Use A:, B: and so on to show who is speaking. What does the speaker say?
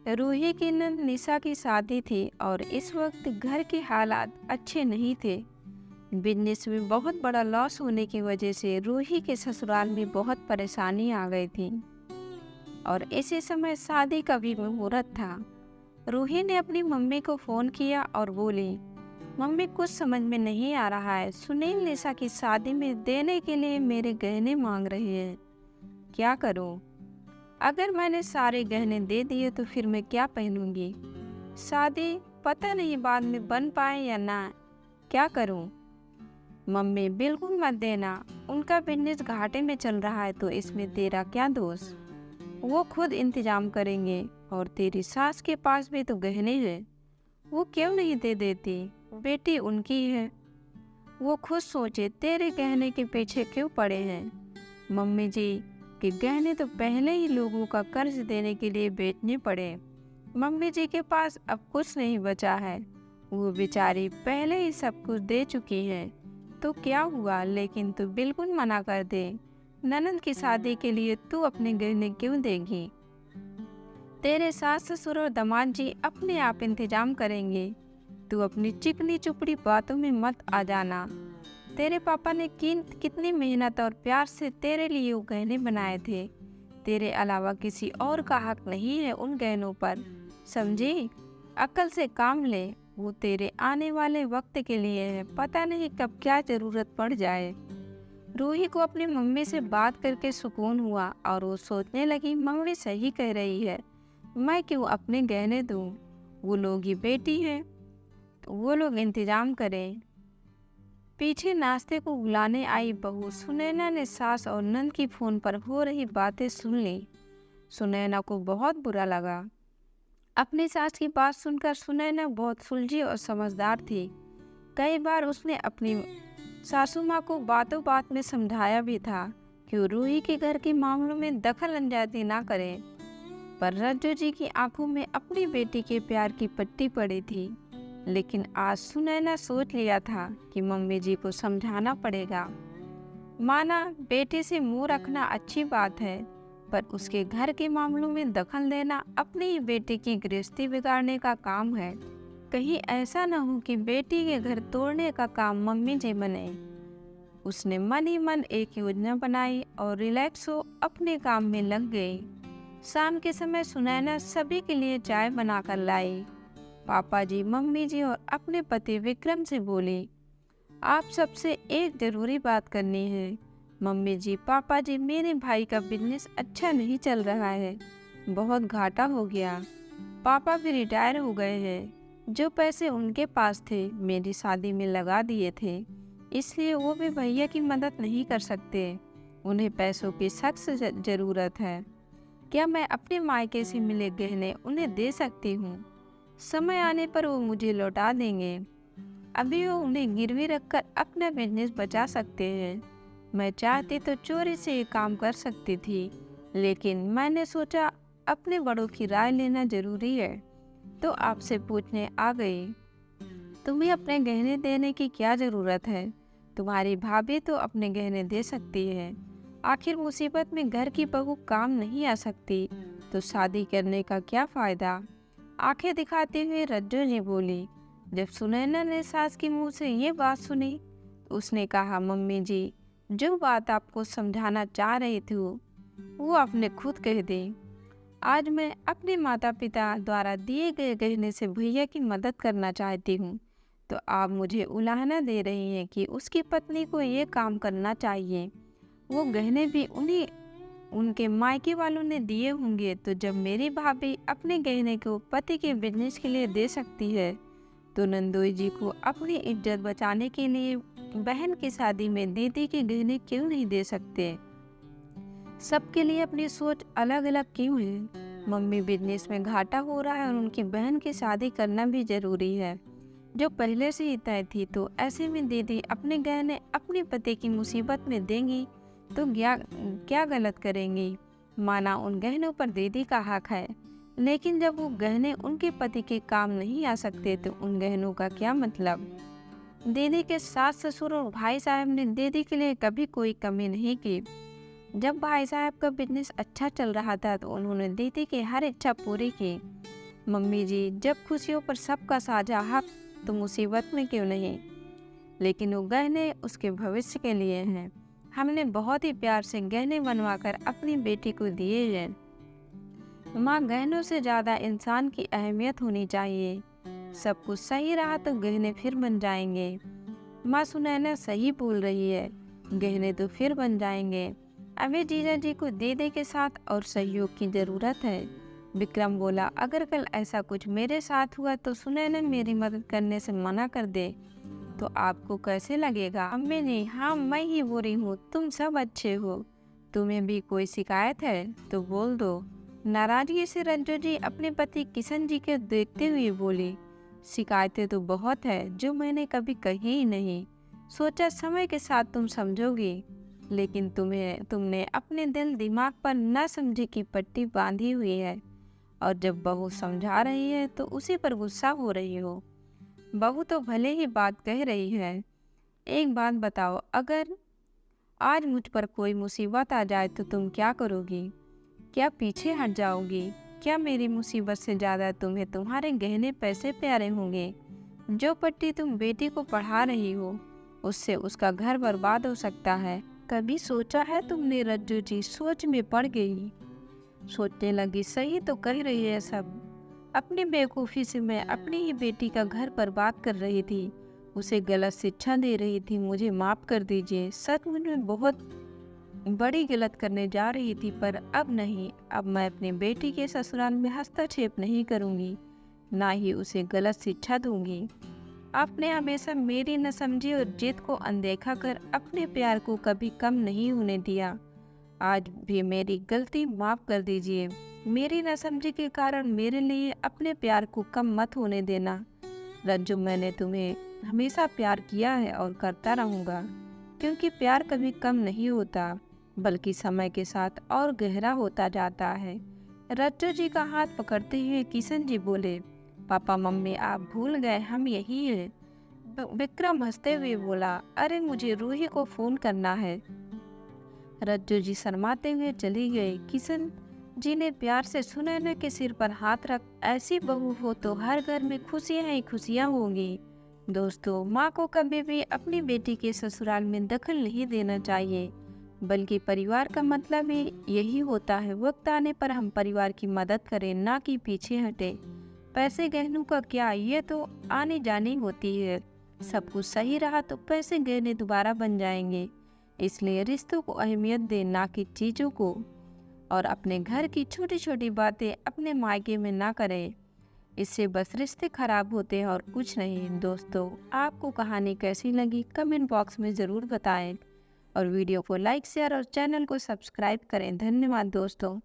A: रूही की नंद निशा की शादी थी और इस वक्त घर के हालात अच्छे नहीं थे। बिजनेस में बहुत बड़ा लॉस होने की वजह से रूही के ससुराल में बहुत परेशानी आ गई थी और इसी समय शादी का भी मुहूर्त था। रूही ने अपनी मम्मी को फ़ोन किया और बोली, मम्मी कुछ समझ में नहीं आ रहा है। सुनील निशा की शादी में देने के लिए मेरे गहने मांग रहे हैं, क्या करूं? अगर मैंने सारे गहने दे दिए तो फिर मैं क्या पहनूंगी? शादी पता नहीं बाद में बन पाए या ना, क्या करूं? मम्मी बिल्कुल मत देना, उनका बिजनेस घाटे में चल रहा है तो इसमें तेरा क्या दोष? वो खुद इंतजाम करेंगे और तेरी सास के पास भी तो गहने हैं, वो क्यों नहीं दे देती? बेटी उनकी है, वो खुद सोचे तेरे गहने के पीछे क्यों पड़े हैं। मम्मी जी के गहने तो पहले ही लोगों का कर्ज देने के लिए बेचने पड़े। मम्मी जी के पास अब कुछ नहीं बचा है, वो बेचारी पहले ही सब कुछ दे चुकी है। तो क्या हुआ, लेकिन तू बिल्कुल मना कर दे। ननद की शादी के लिए तू अपने गहने क्यों देगी? तेरे सास ससुर और दामाद जी अपने आप इंतजाम करेंगे, तू अपनी चिकनी चुपड़ी बातों में मत आ जाना। तेरे पापा ने कितनी मेहनत और प्यार से तेरे लिए वो गहने बनाए थे, तेरे अलावा किसी और का हक नहीं है उन गहनों पर, समझी? अक्ल से काम ले, वो तेरे आने वाले वक्त के लिए है, पता नहीं कब क्या ज़रूरत पड़ जाए। रूही को अपनी मम्मी से बात करके सुकून हुआ और वो सोचने लगी, मम्मी सही कह रही है, मैं क्यों अपने गहने दूँ? वो लोग ही बेटी हैं, तो वो लोग इंतजाम करें। पीछे नाश्ते को बुलाने आई बहू सुनैना ने सास और नंद की फोन पर हो रही बातें सुन ली। सुनैना को बहुत बुरा लगा। अपनी सास की बात सुनकर सुनैना बहुत सुलझी और समझदार थी। कई बार उसने अपनी सासू माँ को बातों बात में समझाया भी था कि वो रूही के घर के मामलों में दखल अंदाजी ना करें, पर रज्जू जी की आंखों में अपनी बेटी के प्यार की पट्टी पड़ी थी। लेकिन आज सुनैना सोच लिया था कि मम्मी जी को समझाना पड़ेगा। माना बेटे से मुंह रखना अच्छी बात है, पर उसके घर के मामलों में दखल देना अपनी ही बेटी की गृहस्थी बिगाड़ने का काम है। कहीं ऐसा न हो कि बेटी के घर तोड़ने का काम मम्मी जी बने। उसने मन ही मन एक योजना बनाई और रिलैक्स हो अपने काम में लग गई। शाम के समय सुनैना सभी के लिए चाय बनाकर लाई। पापा जी, मम्मी जी और अपने पति विक्रम से बोली, आप सबसे एक जरूरी बात करनी है। मम्मी जी, पापा जी, मेरे भाई का बिजनेस अच्छा नहीं चल रहा है, बहुत घाटा हो गया। पापा भी रिटायर हो गए हैं, जो पैसे उनके पास थे मेरी शादी में लगा दिए थे, इसलिए वो भी भैया की मदद नहीं कर सकते। उन्हें पैसों की सख्त ज़रूरत है। क्या मैं अपने मायके से मिले गहने उन्हें दे सकती हूँ? समय आने पर वो मुझे लौटा देंगे। अभी वो उन्हें गिरवी रखकर अपना बिजनेस बचा सकते हैं। मैं चाहती तो चोरी से ये काम कर सकती थी, लेकिन मैंने सोचा अपने बड़ों की राय लेना जरूरी है, तो आपसे पूछने आ गई। तुम्हें अपने गहने देने की क्या ज़रूरत है? तुम्हारी भाभी तो अपने गहने दे सकती है। आखिर मुसीबत में घर की बहू काम नहीं आ सकती, तो शादी करने का क्या फ़ायदा? आंखें दिखाते हुए रज्जू जी बोली। जब सुनैना ने सास के मुंह से ये बात सुनी तो उसने कहा, मम्मी जी, जो बात आपको समझाना चाह रही थी वो आपने खुद कह दी। आज मैं अपने माता पिता द्वारा दिए गए गहने से भैया की मदद करना चाहती हूँ, तो आप मुझे उलाहना दे रही हैं कि उसकी पत्नी को ये काम करना चाहिए। वो गहने भी उनके मायके वालों ने दिए होंगे, तो जब मेरी भाभी अपने गहने को पति के बिजनेस के लिए दे सकती है, तो नंदोई जी को अपनी इज्जत बचाने के लिए बहन की शादी में दीदी के गहने क्यों नहीं दे सकते? सबके लिए अपनी सोच अलग अलग क्यों है? मम्मी बिजनेस में घाटा हो रहा है और उनकी बहन की शादी करना भी जरूरी है, जो पहले से ही तय थी, तो ऐसे में दीदी अपने गहने अपने पति की मुसीबत में देंगी तो क्या गलत करेंगी? माना उन गहनों पर दीदी का हक है, लेकिन जब वो गहने उनके पति के काम नहीं आ सकते तो उन गहनों का क्या मतलब? दीदी के सास ससुर और भाई साहब ने दीदी के लिए कभी कोई कमी नहीं की। जब भाई साहब का बिजनेस अच्छा चल रहा था तो उन्होंने दीदी की हर इच्छा पूरी की। मम्मी जी, जब खुशियों पर सबका साझा हक तो मुसीबत में क्यों नहीं? लेकिन वो गहने उसके भविष्य के लिए हैं। हमने बहुत ही प्यार से गहने बनवाकर अपनी बेटी को दिए हैं। माँ, गहनों से ज़्यादा इंसान की अहमियत होनी चाहिए। सब कुछ सही रहा तो गहने फिर बन जाएंगे। माँ, सुनैना सही बोल रही है, गहने तो फिर बन जाएंगे। अभी जीजा जी को दीदी के साथ और सहयोग की ज़रूरत है। विक्रम बोला, अगर कल ऐसा कुछ मेरे साथ हुआ तो सुनैना मेरी मदद करने से मना कर दे तो आपको कैसे लगेगा? अम्मी जी, हाँ मैं ही बुरी हूँ, तुम सब अच्छे हो। तुम्हें भी कोई शिकायत है तो बोल दो। नाराजगी से रंजू जी अपने पति किशन जी के देखते हुए बोली, शिकायतें तो बहुत है जो मैंने कभी कही ही नहीं। सोचा समय के साथ तुम समझोगी, लेकिन तुमने अपने दिल दिमाग पर न समझे की पट्टी बांधी हुई है और जब बहू समझा रही है तो उसी पर गुस्सा हो रही हो। बहू तो भले ही बात कह रही है। एक बात बताओ, अगर आज मुझ पर कोई मुसीबत आ जाए तो तुम क्या करोगी? क्या पीछे हट जाओगी? क्या मेरी मुसीबत से ज़्यादा तुम्हें तुम्हारे गहने पैसे प्यारे होंगे? जो पट्टी तुम बेटी को पढ़ा रही हो उससे उसका घर बर्बाद हो सकता है। कभी सोचा है तुमने? रज्जू जी सोच में पड़ गई। सोचने लगी, सही तो कह रही है सब। अपनी बेवकूफ़ी से मैं अपनी ही बेटी का घर बर्बाद कर रही थी, उसे गलत शिक्षा दे रही थी। मुझे माफ़ कर दीजिए, सचमुच में बहुत बड़ी गलत करने जा रही थी, पर अब नहीं। अब मैं अपनी बेटी के ससुराल में हस्तक्षेप नहीं करूँगी, ना ही उसे गलत शिक्षा दूँगी। आपने हमेशा मेरी न समझी और जिद को अनदेखा कर अपने प्यार को कभी कम नहीं होने दिया। आज भी मेरी गलती माफ़ कर दीजिए। मेरी नासमझी के कारण मेरे लिए अपने प्यार को कम मत होने देना। रज्जू, मैंने तुम्हें हमेशा प्यार किया है और करता रहूँगा, क्योंकि प्यार कभी कम नहीं होता बल्कि समय के साथ और गहरा होता जाता है। रज्जू जी का हाथ पकड़ते हुए किशन जी बोले, पापा मम्मी आप भूल गए, हम यही हैं। विक्रम हंसते हुए बोला, अरे मुझे रूही को फ़ोन करना है। रज्जू जी शर्माते हुए चली गई। किशन जी ने प्यार से सुनैना के सिर पर हाथ रख, ऐसी बहू हो तो हर घर में खुशियां ही खुशियां होंगी। दोस्तों, माँ को कभी भी अपनी बेटी के ससुराल में दखल नहीं देना चाहिए, बल्कि परिवार का मतलब ही यही होता है, वक्त आने पर हम परिवार की मदद करें, ना कि पीछे हटे। पैसे गहनों का क्या, ये तो आने जाने होती है। सब कुछ सही रहा तो पैसे गहने दोबारा बन जाएंगे। इसलिए रिश्तों को अहमियत दें, ना कि चीज़ों को। और अपने घर की छोटी छोटी बातें अपने मायके में ना करें, इससे बस रिश्ते खराब होते हैं और कुछ नहीं। दोस्तों, आपको कहानी कैसी लगी कमेंट बॉक्स में ज़रूर बताएं और वीडियो को लाइक शेयर और चैनल को सब्सक्राइब करें। धन्यवाद दोस्तों।